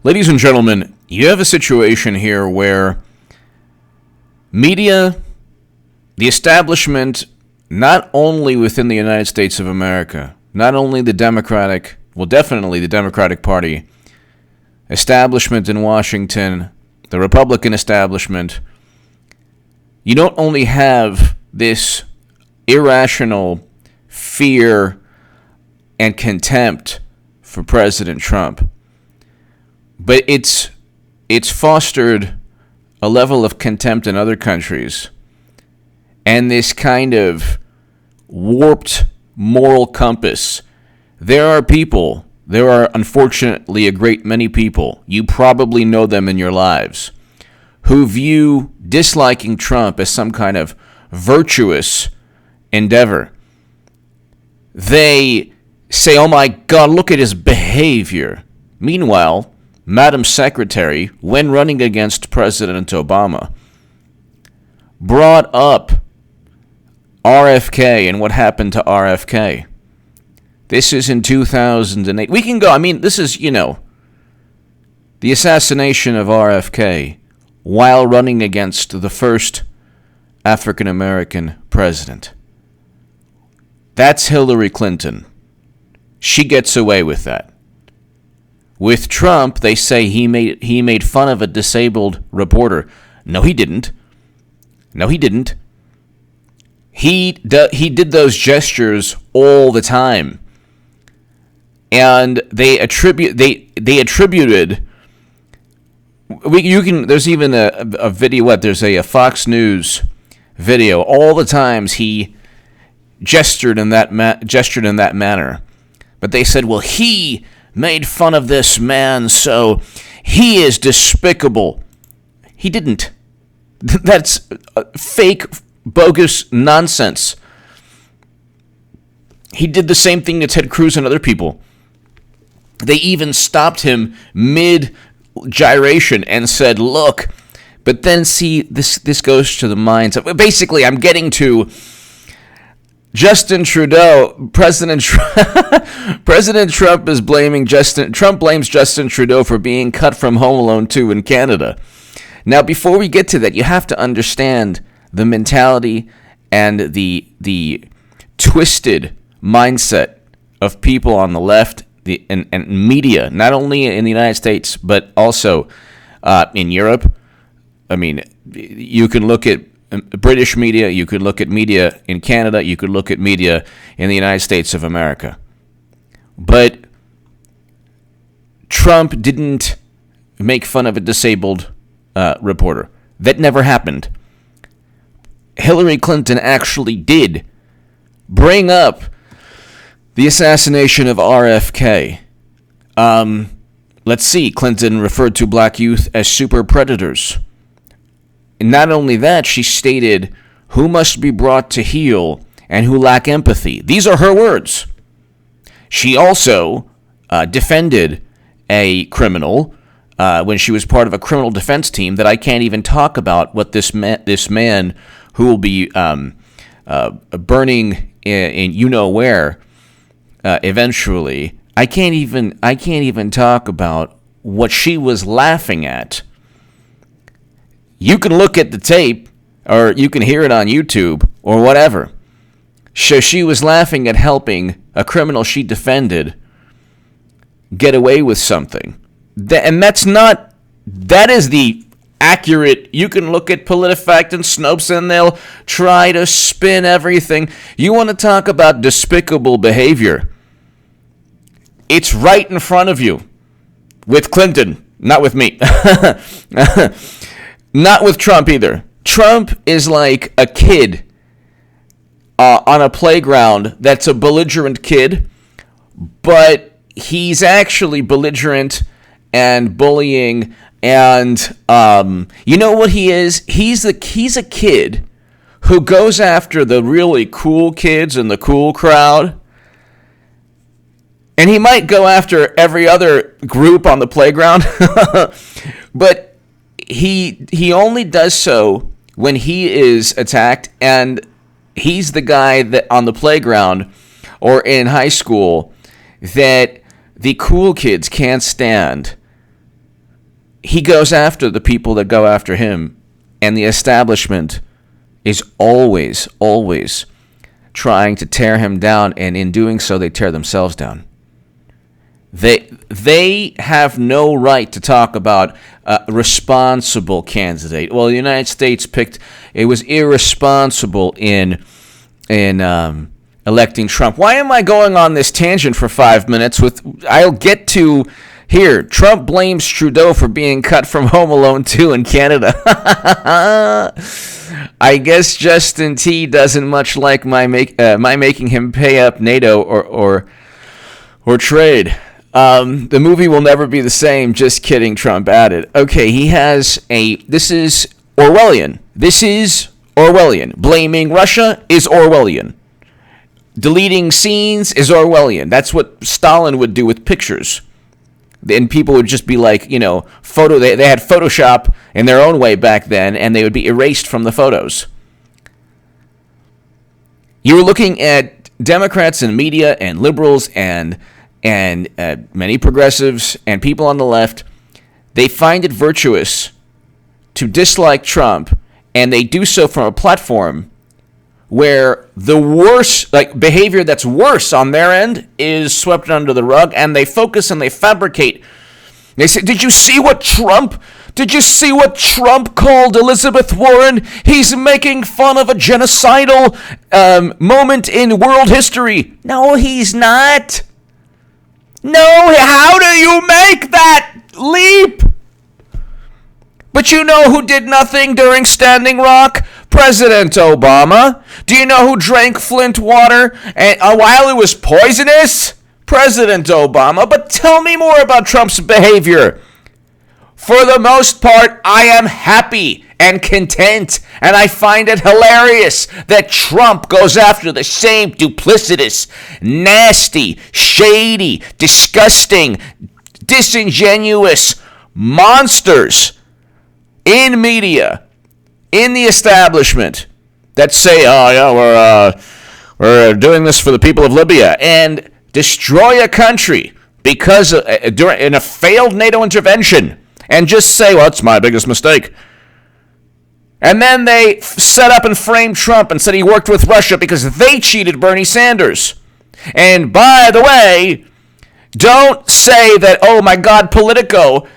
Ladies and gentlemen, you have a situation here where media, the establishment, not only within the United States of America, not only the Democratic, well, definitely the Democratic Party, establishment in Washington, the Republican establishment, you don't only have this irrational fear and contempt for President Trump, but it's fostered a level of contempt in other countries and this kind of warped moral compass. There are unfortunately a great many people, you probably know them in your lives, who view disliking Trump as some kind of virtuous endeavor. They say, oh my God, look at his behavior. Meanwhile, Madam Secretary, when running against President Obama, brought up RFK and what happened to RFK. This is in 2008. We can go, this is, the assassination of RFK while running against the first African-American president. That's Hillary Clinton. She gets away with that. With Trump, they say he made fun of a disabled reporter. No, he didn't. He did those gestures all the time, and they attributed. There's even a video. There's a Fox News video. All the times he gestured in that manner, but they said, well, he made fun of this man, so he is despicable. He didn't. That's fake, bogus nonsense. He did the same thing to Ted Cruz and other people. They even stopped him mid-gyration and said, look, but then see, this goes to the minds of, basically, I'm getting to Justin Trudeau. President Trump is blaming Trump blames Justin Trudeau for being cut from Home Alone 2 in Canada. Now, before we get to that, you have to understand the mentality and the twisted mindset of people on the left and media, not only in the United States, but also in Europe. You can look at British media, you could look at media in Canada, you could look at media in the United States of America. But Trump didn't make fun of a disabled reporter. That never happened. Hillary Clinton actually did bring up the assassination of RFK. Let's see, Clinton referred to black youth as super predators. And not only that, she stated, who must be brought to heel and who lack empathy. These are her words. She also defended a criminal when she was part of a criminal defense team that I can't even talk about what this man who will be burning in you-know-where eventually. I can't even talk about what she was laughing at. You can look at the tape, or you can hear it on YouTube, or whatever. So she was laughing at helping a criminal she defended get away with something. That is the accurate. You can look at PolitiFact and Snopes and they'll try to spin everything. You want to talk about despicable behavior? It's right in front of you. With Clinton, not with me. Not with Trump either. Trump is like a kid on a playground that's a belligerent kid, but he's actually belligerent and bullying. And you know what he is? He's a kid who goes after the really cool kids in the cool crowd. And he might go after every other group on the playground, but he only does so when he is attacked, and he's the guy that on the playground or in high school that the cool kids can't stand. he goes after the people that go after him, and the establishment is always, always trying to tear him down, and in doing so, they tear themselves down. They have no right to talk about a responsible candidate. Well, the United States it was irresponsible in electing Trump. Why am I going on this tangent for 5 minutes? I'll get to here. Trump blames Trudeau for being cut from Home Alone 2 in Canada. I guess Justin T doesn't much like my making him pay up NATO or trade. The movie will never be the same. Just kidding, Trump added. Okay, this is Orwellian. This is Orwellian. Blaming Russia is Orwellian. Deleting scenes is Orwellian. That's what Stalin would do with pictures. And people would just be like, they had Photoshop in their own way back then, and they would be erased from the photos. You were looking at Democrats and media and liberals and many progressives and people on the left. They find it virtuous to dislike Trump, and they do so from a platform where the worst, behavior that's worse on their end is swept under the rug, and they focus and they fabricate. They say, did you see what Trump called Elizabeth Warren? He's making fun of a genocidal moment in world history. No, he's not. No, how do you make that leap? But you know who did nothing during Standing Rock? President Obama. Do you know who drank Flint water while it was poisonous? President Obama. But tell me more about Trump's behavior. For the most part, I am happy and content, and I find it hilarious that Trump goes after the same duplicitous, nasty, shady, disgusting, disingenuous monsters in media, in the establishment, that say, we're doing this for the people of Libya, and destroy a country because in a failed NATO intervention, and just say, well, it's my biggest mistake. And then they set up and framed Trump and said he worked with Russia because they cheated Bernie Sanders. And by the way, don't say that, oh my God, Politico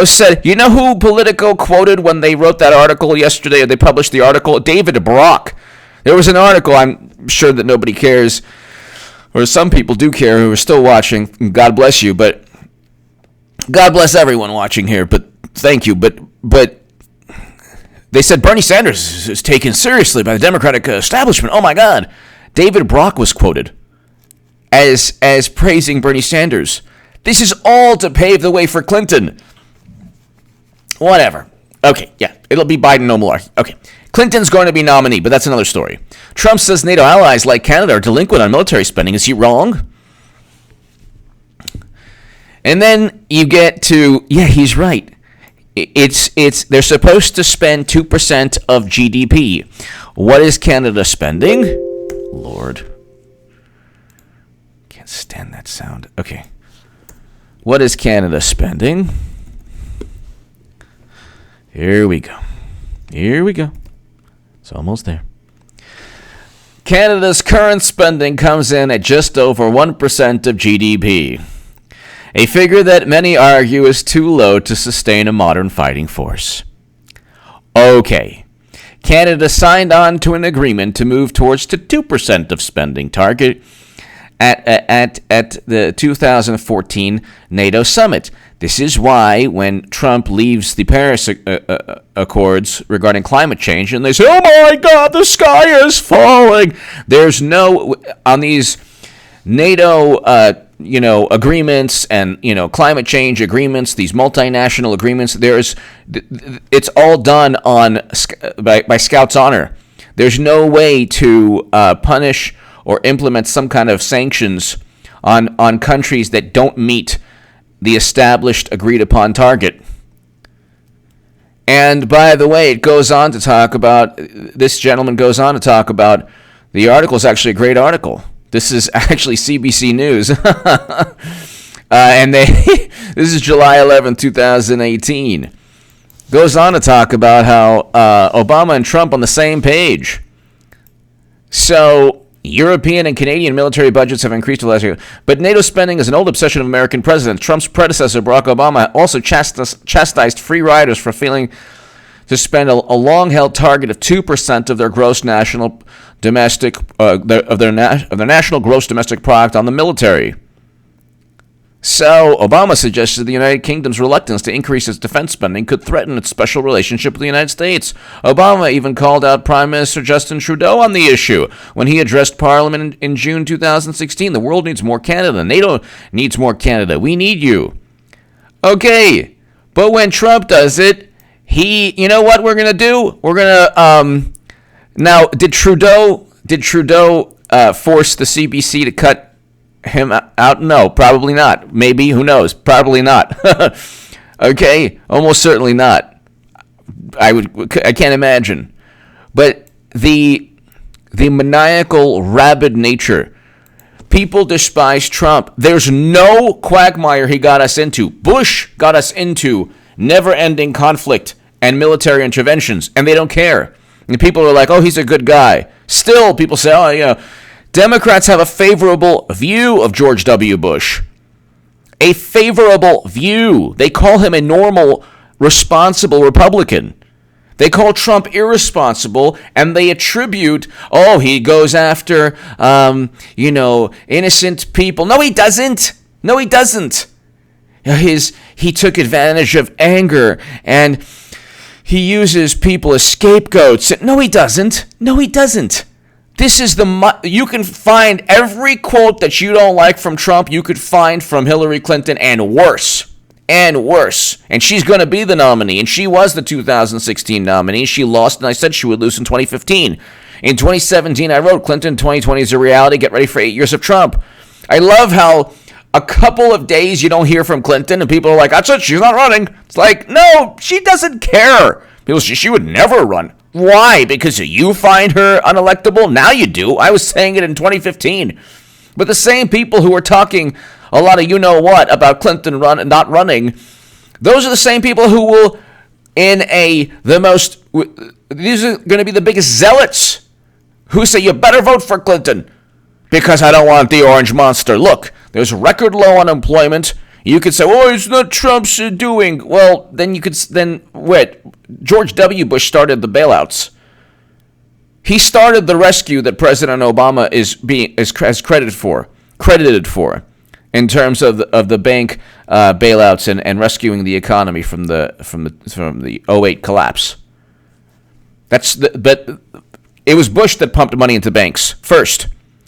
said, you know who Politico quoted when they wrote that article yesterday, or they published the article? David Brock. There was an article, I'm sure that nobody cares, or some people do care who are still watching. God bless you, but God bless everyone watching here, but thank you. But they said Bernie Sanders is taken seriously by the Democratic establishment. Oh my God. David Brock was quoted as praising Bernie Sanders. This is all to pave the way for Clinton. Whatever. Okay, yeah, it'll be Biden, no more. Okay, Clinton's going to be nominee, but that's another story. Trump says NATO allies like Canada are delinquent on military spending. Is he wrong? And then you get to, yeah, he's right. They're supposed to spend 2% of GDP. What is Canada spending? Lord. Can't stand that sound. Okay. What is Canada spending? Here we go. It's almost there. Canada's current spending comes in at just over 1% of GDP. A figure that many argue is too low to sustain a modern fighting force. Okay. Canada signed on to an agreement to move towards the 2% of spending target at the 2014 NATO summit. This is why when Trump leaves the Paris Accords regarding climate change, and they say, oh my God, the sky is falling. There's no, on these NATO, agreements and, climate change agreements, these multinational agreements, it's all done by Scout's honor. There's no way to punish or implement some kind of sanctions on countries that don't meet the established, agreed-upon target. And by the way, this gentleman goes on to talk about, the article is actually a great article. This is actually CBC News. And they this is July 11, 2018. Goes on to talk about how Obama and Trump on the same page. So European and Canadian military budgets have increased last year, but NATO spending is an old obsession of American presidents. Trump's predecessor, Barack Obama, also chastised free riders for failing to spend a long-held target of 2% of their gross national domestic their national gross domestic product on the military. So, Obama suggested the United Kingdom's reluctance to increase its defense spending could threaten its special relationship with the United States. Obama even called out Prime Minister Justin Trudeau on the issue when he addressed Parliament in June 2016. The world needs more Canada. NATO needs more Canada. We need you. Okay, but when Trump does it, you know what we're going to do? We're going to, now, did Trudeau force the CBC to cut him out? No, probably not. Maybe, who knows? Probably not. Okay, almost certainly not. I can't imagine. But the maniacal, rabid nature. People despise Trump. There's no quagmire he got us into. Bush got us into never-ending conflict and military interventions, and they don't care. And people are like, oh, he's a good guy. Still, people say, oh, yeah. Democrats have a favorable view of George W. Bush. A favorable view. They call him a normal, responsible Republican. They call Trump irresponsible, and they attribute, oh, he goes after, innocent people. No, he doesn't. No, he doesn't. He took advantage of anger, and he uses people as scapegoats. No, he doesn't. No, he doesn't. This is you can find every quote that you don't like from Trump, you could find from Hillary Clinton, and worse. And worse. And she's going to be the nominee, and she was the 2016 nominee. She lost, and I said she would lose in 2015. In 2017, I wrote, Clinton 2020 is a reality. Get ready for 8 years of Trump. I love how a couple of days you don't hear from Clinton, and people are like, that's it, she's not running. It's like, no, she doesn't care. People say she would never run. Why? Because you find her unelectable? Now you do. I was saying it in 2015. But the same people who are talking a lot of you-know-what about Clinton not running, those are the same people who will, these are going to be the biggest zealots who say, you better vote for Clinton because I don't want the orange monster. Look, there's record low unemployment. You could say, oh, it's not Trump's doing. Well, then wait. George W. Bush started the bailouts. He started the rescue that President Obama is credited for in terms of the bank bailouts and rescuing the economy from the 08 collapse. But it was Bush that pumped money into banks first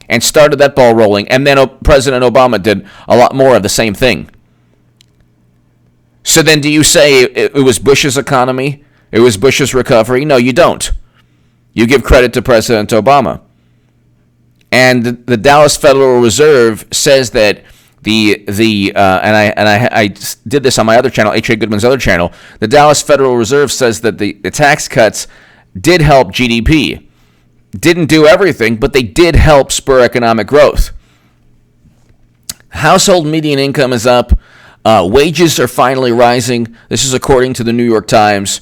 and started that ball rolling, and then President Obama did a lot more of the same thing. So then do you say it was Bush's economy? It was Bush's recovery? No, you don't. You give credit to President Obama. And the Dallas Federal Reserve says that I did this on my other channel, H.A. Goodman's other channel. The Dallas Federal Reserve says that the tax cuts did help GDP. Didn't do everything, but they did help spur economic growth. Household median income is up. Wages are finally rising. This is according to the New York Times.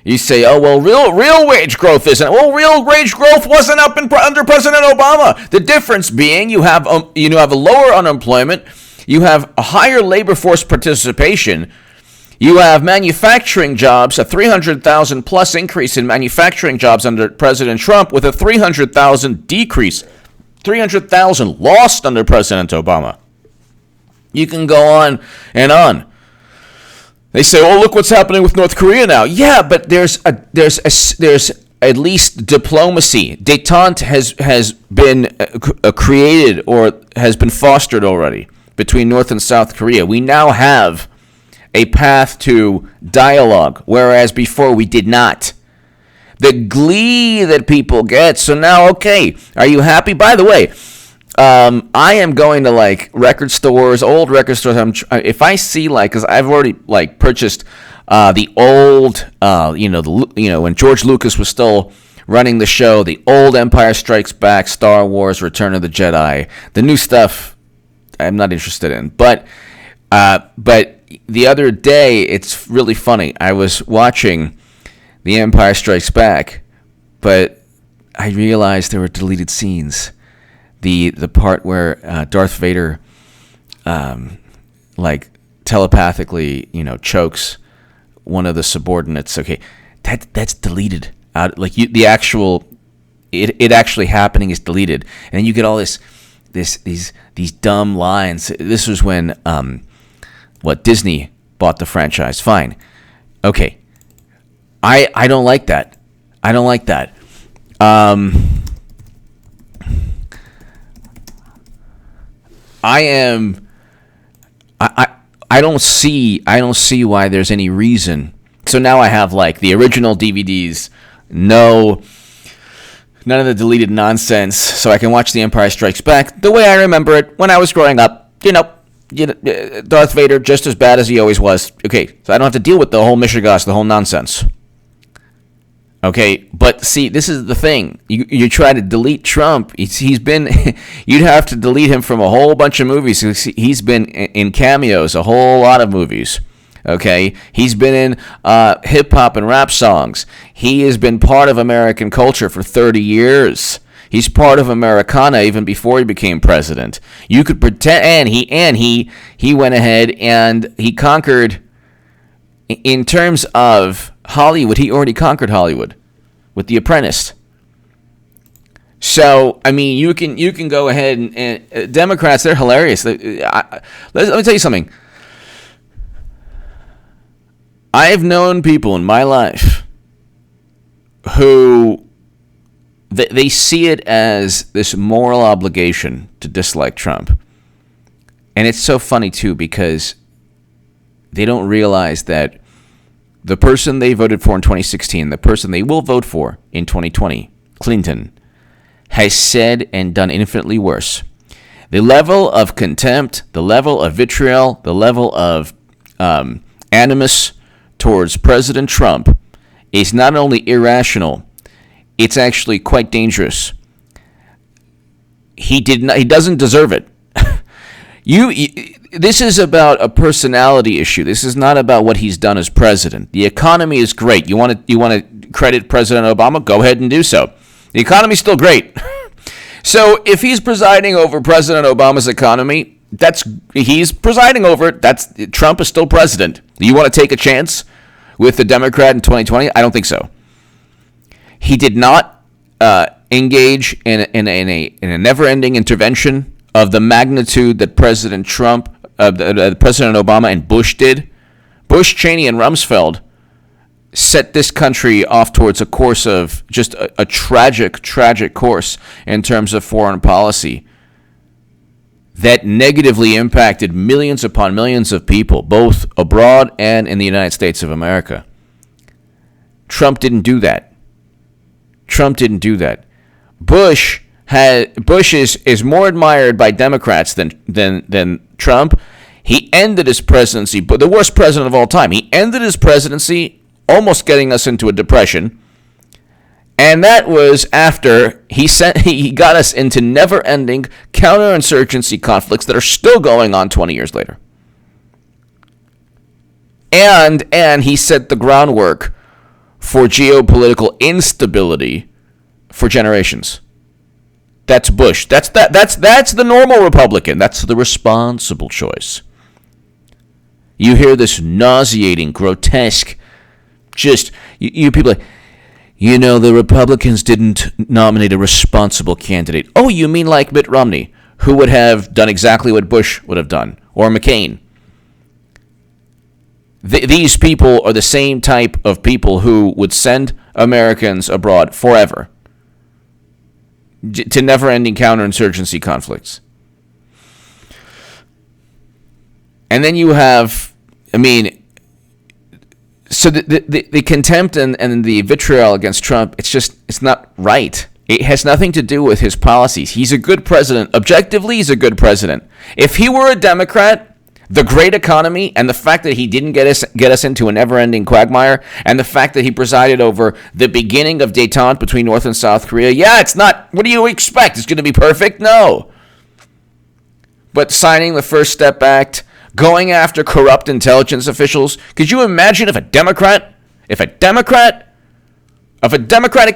You say, oh, well, real wage growth isn't. Well, real wage growth wasn't up under President Obama. The difference being you have a lower unemployment, you have a higher labor force participation, you have manufacturing jobs, a 300,000 plus increase in manufacturing jobs under President Trump with a 300,000 decrease, 300,000 lost under President Obama. You can go on and on. They say, "Oh, look what's happening with North Korea now." Yeah, but there's at least diplomacy. Détente has been created or has been fostered already between North and South Korea. We now have a path to dialogue, whereas before we did not. The glee that people get. So now, okay, are you happy? By the way, I am going to record stores, old record stores. If I see because I've already purchased the old, when George Lucas was still running the show, the old Empire Strikes Back, Star Wars, Return of the Jedi. The new stuff, I'm not interested in. But But the other day, it's really funny. I was watching The Empire Strikes Back, but I realized there were deleted scenes. The part where Darth Vader, like telepathically, chokes one of the subordinates. Okay, that's deleted out. Like the actual, it actually happening is deleted, and then you get all these dumb lines. This was when Disney bought the franchise. Fine, okay. I don't like that. I don't like that. I don't see why there's any reason. So now I have like the original DVDs, none of the deleted nonsense, so I can watch The Empire Strikes Back the way I remember it when I was growing up. Darth Vader just as bad as he always was. Okay, so I don't have to deal with the whole Mishigas, the whole nonsense. Okay, but see, this is the thing. You try to delete Trump. He's been, you'd have to delete him from a whole bunch of movies. He's been in cameos, a whole lot of movies. Okay, he's been in hip hop and rap songs. He has been part of American culture for 30 years. He's part of Americana even before he became president. You could pretend, and he went ahead and he conquered. In terms of Hollywood, he already conquered Hollywood with The Apprentice. So, I mean, you can go ahead and Democrats, they're hilarious. Let me tell you something. I've known people in my life who they see it as this moral obligation to dislike Trump. And it's so funny, too, because they don't realize that the person they voted for in 2016, the person they will vote for in 2020, Clinton, has said and done infinitely worse. The level of contempt, the level of vitriol, the level of animus towards President Trump is not only irrational, it's actually quite dangerous. He doesn't deserve it. This is about a personality issue. This is not about what he's done as president. The economy is great. You want to credit President Obama? Go ahead and do so. The economy's still great. So if he's presiding over President Obama's economy, he's presiding over it. Trump is still president. You want to take a chance with the Democrat in 2020? I don't think so. He did not engage in a never-ending intervention of the magnitude that President Trump, President Obama, and Bush did. Bush, Cheney, and Rumsfeld set this country off towards a course of just a tragic, tragic course in terms of foreign policy that negatively impacted millions upon millions of people, both abroad and in the United States of America. Trump didn't do that. Bush is more admired by Democrats than Trump. He ended his presidency, but the worst president of all time. He ended his presidency almost getting us into a depression. And that was after he got us into never-ending counterinsurgency conflicts that are still going on 20 years later. And he set the groundwork for geopolitical instability for generations. That's Bush. That's the normal Republican. That's the responsible choice. You hear this nauseating, grotesque, just you people like, the Republicans didn't nominate a responsible candidate. Oh, you mean like Mitt Romney, who would have done exactly what Bush would have done, or McCain. These people are the same type of people who would send Americans abroad forever to never-ending counterinsurgency conflicts. And then you have, so the contempt and the vitriol against Trump, it's not right. It has nothing to do with his policies. He's a good president. Objectively, he's a good president. If he were a Democrat, the great economy and the fact that he didn't get us into a never-ending quagmire, and the fact that he presided over the beginning of détente between North and South Korea, it's not, what do you expect? It's going to be perfect? No. But signing the First Step Act, going after corrupt intelligence officials. Could you imagine if a Democratic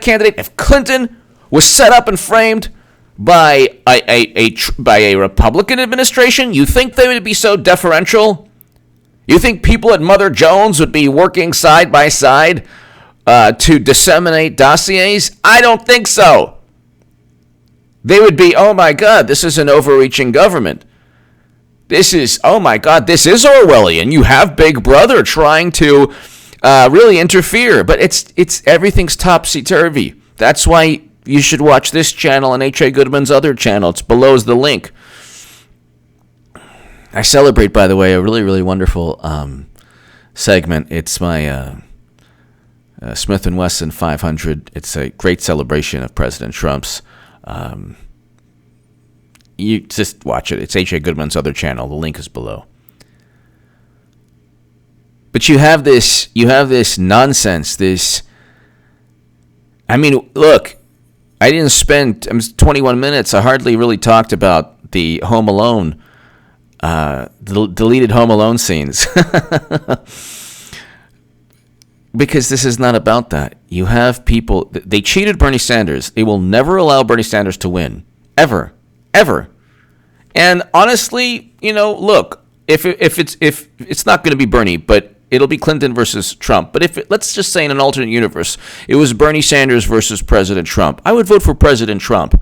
candidate, if Clinton was set up and framed by a Republican administration? You think they would be so deferential? You think people at Mother Jones would be working side by side to disseminate dossiers? I don't think so. They would be, oh my God, this is an overreaching government. This is, oh my God, this is Orwellian. You have Big Brother trying to really interfere, but it's everything's topsy-turvy. That's why you should watch this channel and H.A. Goodman's other channel. It's below the link. I celebrate, by the way, a really, really wonderful segment. It's my Smith & Wesson 500. It's a great celebration of President Trump's. You just watch it. It's H.A. Goodman's other channel. The link is below. But you have this nonsense, look, I didn't spend 21 minutes. I hardly really talked about the Home Alone, deleted Home Alone scenes. Because this is not about that. You have people, they cheated Bernie Sanders. They will never allow Bernie Sanders to win. Ever. And honestly, look, if it's not going to be Bernie, but it'll be Clinton versus Trump. But let's just say in an alternate universe, it was Bernie Sanders versus President Trump, I would vote for President Trump. I'm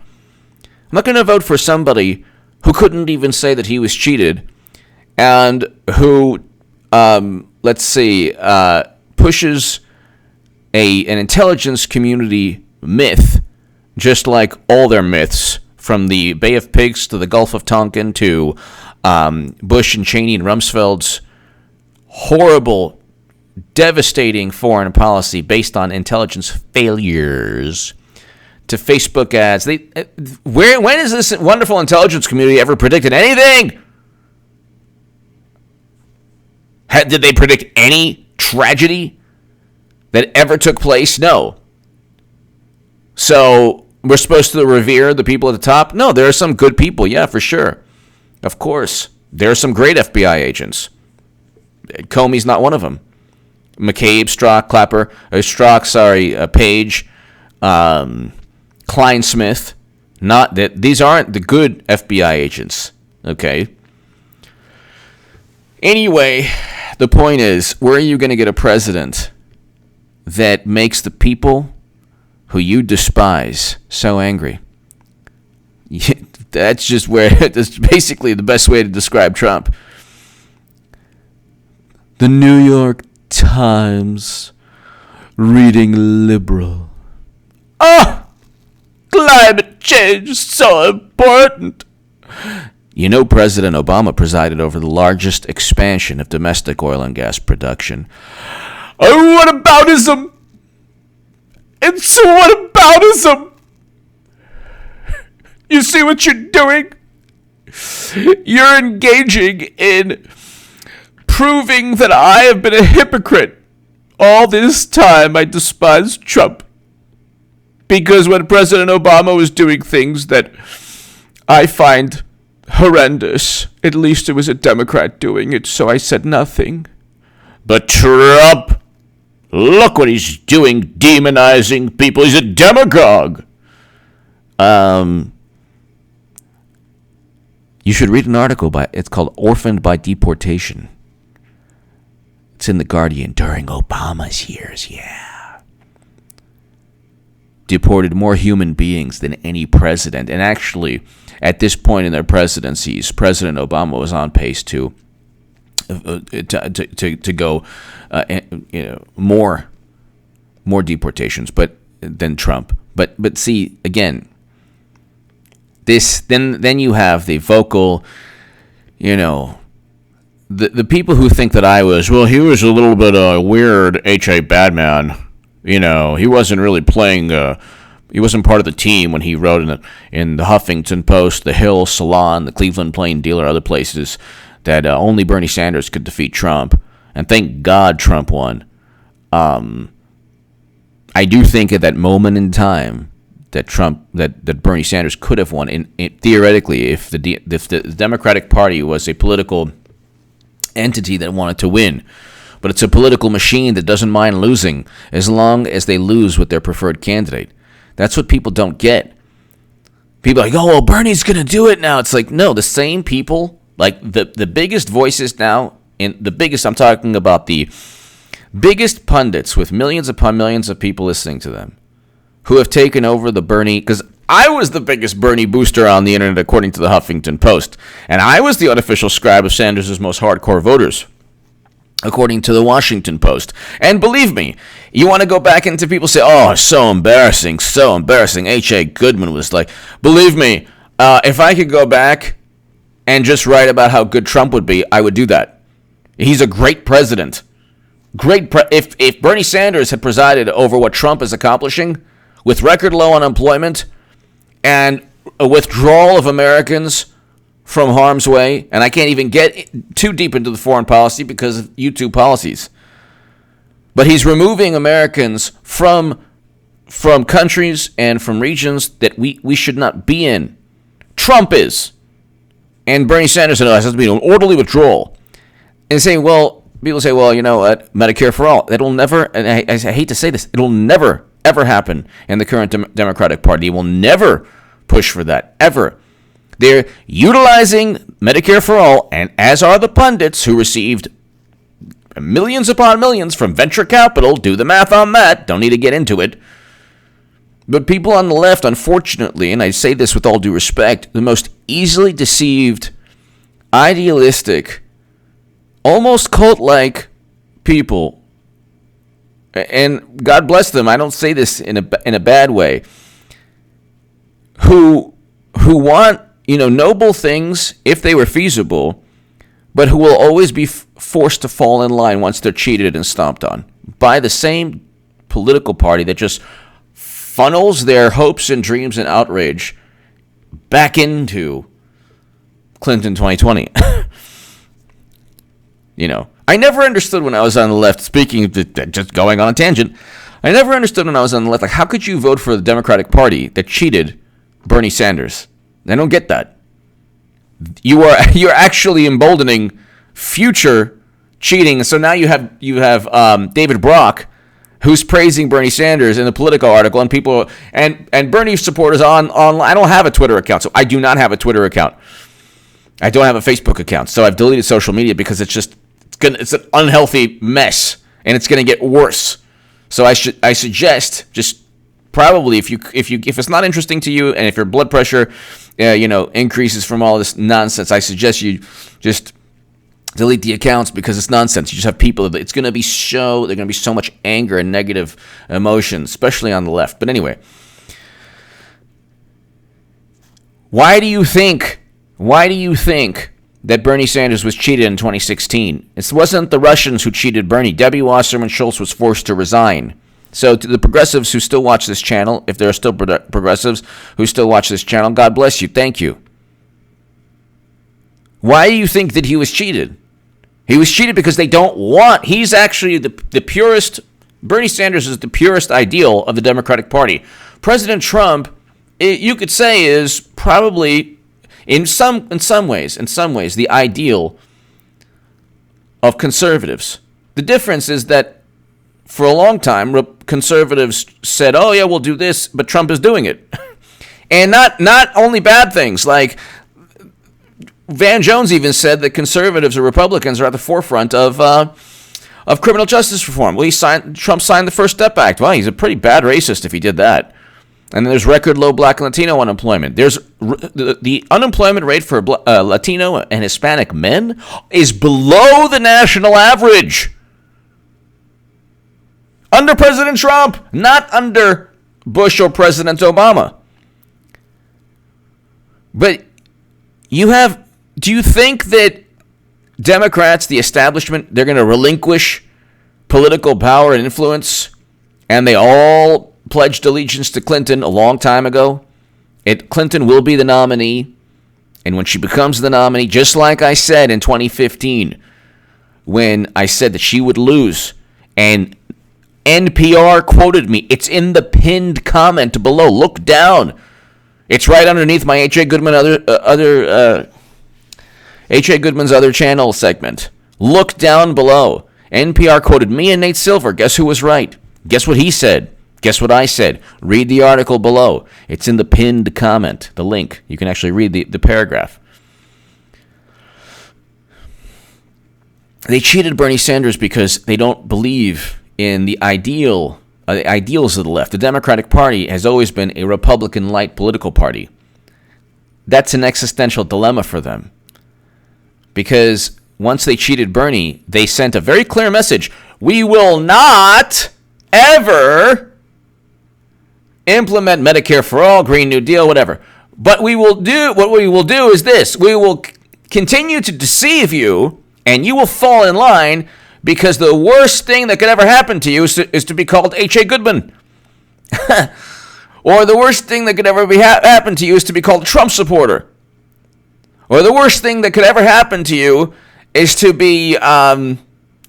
not going to vote for somebody who couldn't even say that he was cheated and who, pushes an intelligence community myth, just like all their myths, from the Bay of Pigs to the Gulf of Tonkin to Bush and Cheney and Rumsfeld's horrible, devastating foreign policy based on intelligence failures, to Facebook ads. When has this wonderful intelligence community ever predicted anything? Did they predict any tragedy that ever took place? No. So we're supposed to revere the people at the top? No, there are some good people, yeah, for sure. Of course. There are some great FBI agents. Comey's not one of them. McCabe, Strzok, Page, Klein-Smith. Not that these aren't the good FBI agents. Okay. Anyway, the point is, where are you going to get a president that makes the people who you despise so angry? That's basically the best way to describe Trump. The New York Times reading liberal. Climate change is so important. President Obama presided over the largest expansion of domestic oil and gas production. Whataboutism! It's whataboutism! You see what you're doing? You're engaging in proving that I have been a hypocrite. All this time I despised Trump. Because when President Obama was doing things that I find horrendous, at least it was a Democrat doing it, so I said nothing. But Trump, look what he's doing, demonizing people. He's a demagogue. You should read an article it's called Orphaned by Deportation. It's in The Guardian. During Obama's years, yeah. Deported more human beings than any president. And actually, at this point in their presidencies, President Obama was on pace to go more deportations, but than Trump. But see, again, this then you have the vocal, the people who think that he was a little bit weird H.A. Badman. He wasn't really playing. He wasn't part of the team when he wrote in the Huffington Post, the Hill, Salon, the Cleveland Plain Dealer, other places that only Bernie Sanders could defeat Trump. And thank God Trump won. I do think at that moment in time that Bernie Sanders could have won. Theoretically, if the Democratic Party was a political entity that wanted to win. But it's a political machine that doesn't mind losing as long as they lose with their preferred candidate. That's what people don't get. People are like, oh, well, Bernie's going to do it now. It's like, no, the same people, like the biggest voices now, I'm talking about the biggest pundits with millions upon millions of people listening to them, who have taken over the Bernie, because I was the biggest Bernie booster on the internet according to the Huffington Post, and I was the unofficial scribe of Sanders' most hardcore voters, according to the Washington Post. And believe me, you want to go back into people say, oh, so embarrassing. H.A. Goodman was like, believe me, if I could go back and just write about how good Trump would be, I would do that. He's a great president. If Bernie Sanders had presided over what Trump is accomplishing, with record low unemployment and a withdrawal of Americans from harm's way, and I can't even get too deep into the foreign policy because of YouTube policies, but he's removing Americans from countries and from regions that we should not be in. Trump is. And Bernie Sanders has to be an orderly withdrawal. And saying, well, people say, well, you know what, Medicare for all. It'll never, and I hate to say this, it'll never, ever happen in the current Democratic Party. It will never push for that, ever. They're utilizing Medicare for all, and as are the pundits who received millions upon millions from venture capital. Do the math on that. Don't need to get into it. But people on the left, unfortunately, and I say this with all due respect, the most easily deceived, idealistic, almost cult-like people, and God bless them, I don't say this in a bad way, who want, noble things if they were feasible, but who will always be forced to fall in line once they're cheated and stomped on by the same political party that just funnels their hopes and dreams and outrage back into Clinton 2020. I never understood when I was on the left, just going on a tangent, I never understood when I was on the left, like, how could you vote for the Democratic Party that cheated Bernie Sanders? I don't get that. You're actually emboldening future cheating. So now you have David Brock, who's praising Bernie Sanders in the Politico article, and people and Bernie supporters online. I don't have a Twitter account, so I do not have a Twitter account. I don't have a Facebook account, so I've deleted social media because it's an unhealthy mess, and it's gonna get worse. So I suggest just probably if it's not interesting to you, and if your blood pressure increases from all this nonsense, I suggest you just delete the accounts because it's nonsense. You just have people. It's going to be there's going to be so much anger and negative emotion, especially on the left. But anyway, why do you think that Bernie Sanders was cheated in 2016? It wasn't the Russians who cheated Bernie. Debbie Wasserman Schultz was forced to resign. So to the progressives who still watch this channel, if there are still progressives who still watch this channel, God bless you. Thank you. Why do you think that he was cheated? He was cheated because they don't want. He's actually the purest. Bernie Sanders is the purest ideal of the Democratic Party. President Trump, you could say, is probably in some ways the ideal of conservatives. The difference is that for a long time, conservatives said, "Oh yeah, we'll do this," but Trump is doing it, and not only bad things. Like Van Jones even said that conservatives or Republicans are at the forefront of criminal justice reform. Well, Trump signed the First Step Act. Well, he's a pretty bad racist if he did that. And then there's record low Black and Latino unemployment. There's the unemployment rate for Latino and Hispanic men is below the national average. Under President Trump, not under Bush or President Obama. But do you think that Democrats, the establishment, they're going to relinquish political power and influence, and they all pledged allegiance to Clinton a long time ago? Clinton will be the nominee, and when she becomes the nominee, just like I said in 2015, when I said that she would lose, and NPR quoted me. It's in the pinned comment below. Look down. It's right underneath my H.A. Goodman's other channel segment Look down below. NPR quoted me and Nate Silver. Guess who was right? Guess what he said? Guess what I said? Read the article below. It's in the pinned comment, the link. You can actually read the paragraph. They cheated Bernie Sanders because they don't believe in the ideals of the left. The Democratic Party has always been a Republican-light political party. That's an existential dilemma for them. Because once they cheated Bernie, they sent a very clear message. We will not ever implement Medicare for all, Green New Deal, whatever. But what we will do is this. We will continue to deceive you, and you will fall in line, because the worst thing that could ever happen to you is to be called H.A. Goodman. Or the worst thing that could ever happen to you is to be called a Trump supporter. Or the worst thing that could ever happen to you is to be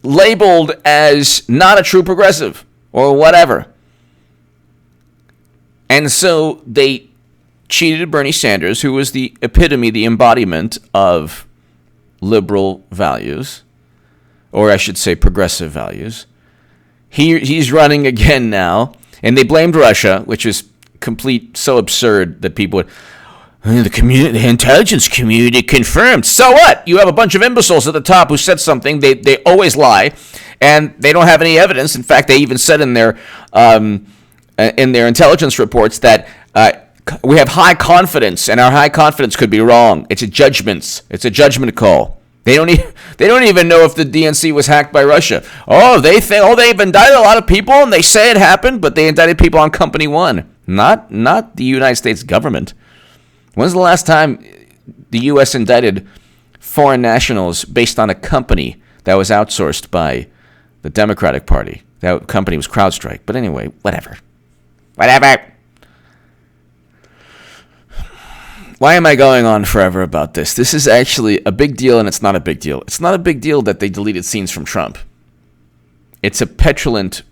labeled as not a true progressive or whatever. And so they cheated Bernie Sanders, who was the epitome, the embodiment of liberal values, or I should say progressive values. He's running again now, and they blamed Russia, which is so absurd that people would... The intelligence community confirmed. So what? You have a bunch of imbeciles at the top who said something. They always lie, and they don't have any evidence. In fact, they even said in their intelligence reports that we have high confidence, and our high confidence could be wrong. It's a judgment call. They don't even know if the DNC was hacked by Russia. They've indicted a lot of people, and they say it happened, but they indicted people on Company One, not the United States government. When's the last time the U.S. indicted foreign nationals based on a company that was outsourced by the Democratic Party? That company was CrowdStrike. But anyway, whatever. Why am I going on forever about this? This is actually a big deal, and it's not a big deal. It's not a big deal that they deleted scenes from Trump. It's a petulant,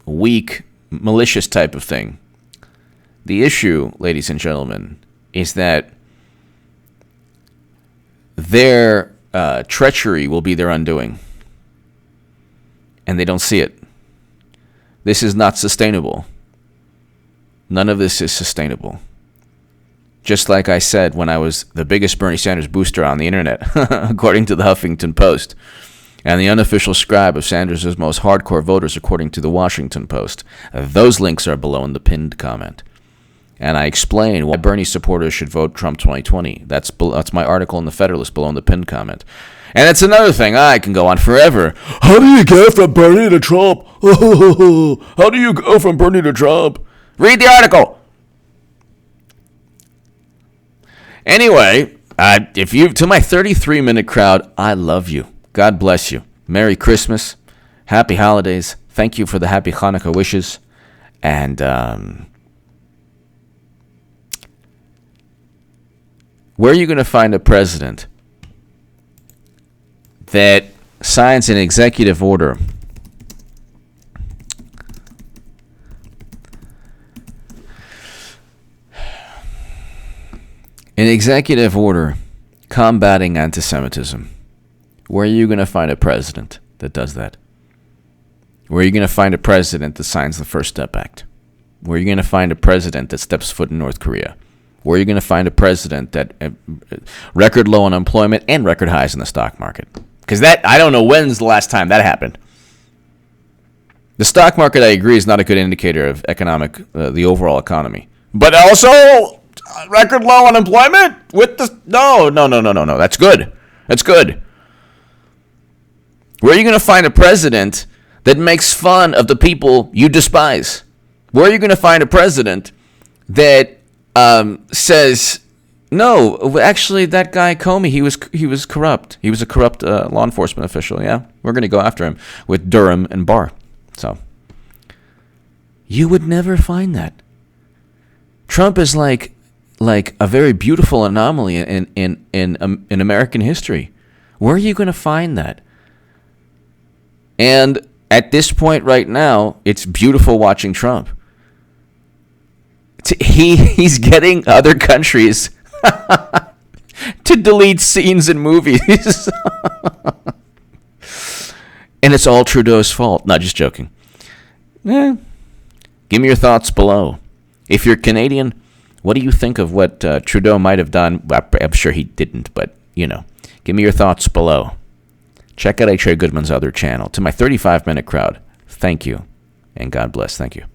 weak, malicious type of thing. The issue, ladies and gentlemen, is that their treachery will be their undoing. And they don't see it. This is not sustainable. None of this is sustainable. Just like I said when I was the biggest Bernie Sanders booster on the internet, according to the Huffington Post, and the unofficial scribe of Sanders' most hardcore voters, according to the Washington Post. Those links are below in the pinned comment. And I explain why Bernie supporters should vote Trump 2020. That's my article in the Federalist below in the pinned comment. And that's another thing. I can go on forever. How do you get from Bernie to Trump? How do you go from Bernie to Trump? Read the article. Anyway, to my 33-minute crowd, I love you. God bless you. Merry Christmas. Happy holidays. Thank you for the happy Hanukkah wishes. And where are you going to find a president that signs an executive order combating anti-Semitism? Where are you going to find a president that does that? Where are you going to find a president that signs the First Step Act? Where are you going to find a president that steps foot in North Korea? Where are you going to find a president that record low unemployment and record highs in the stock market? Because I don't know when's the last time that happened. The stock market, I agree, is not a good indicator of the overall economy. But also, record low unemployment no. That's good. That's good. Where are you going to find a president that makes fun of the people you despise? Where are you going to find a president that says, no, actually, that guy Comey, he was corrupt. He was a corrupt law enforcement official. Yeah, we're going to go after him with Durham and Barr. So you would never find that. Trump is like a very beautiful anomaly in American history. Where are you going to find that? And at this point right now, it's beautiful watching Trump. He's getting other countries to delete scenes in movies. And it's all Trudeau's fault. Not just joking. Give me your thoughts below. If you're Canadian, what do you think of what Trudeau might have done? I'm sure he didn't, but, give me your thoughts below. Check out H.A. Goodman's other channel. To my 35-minute crowd, thank you, and God bless. Thank you.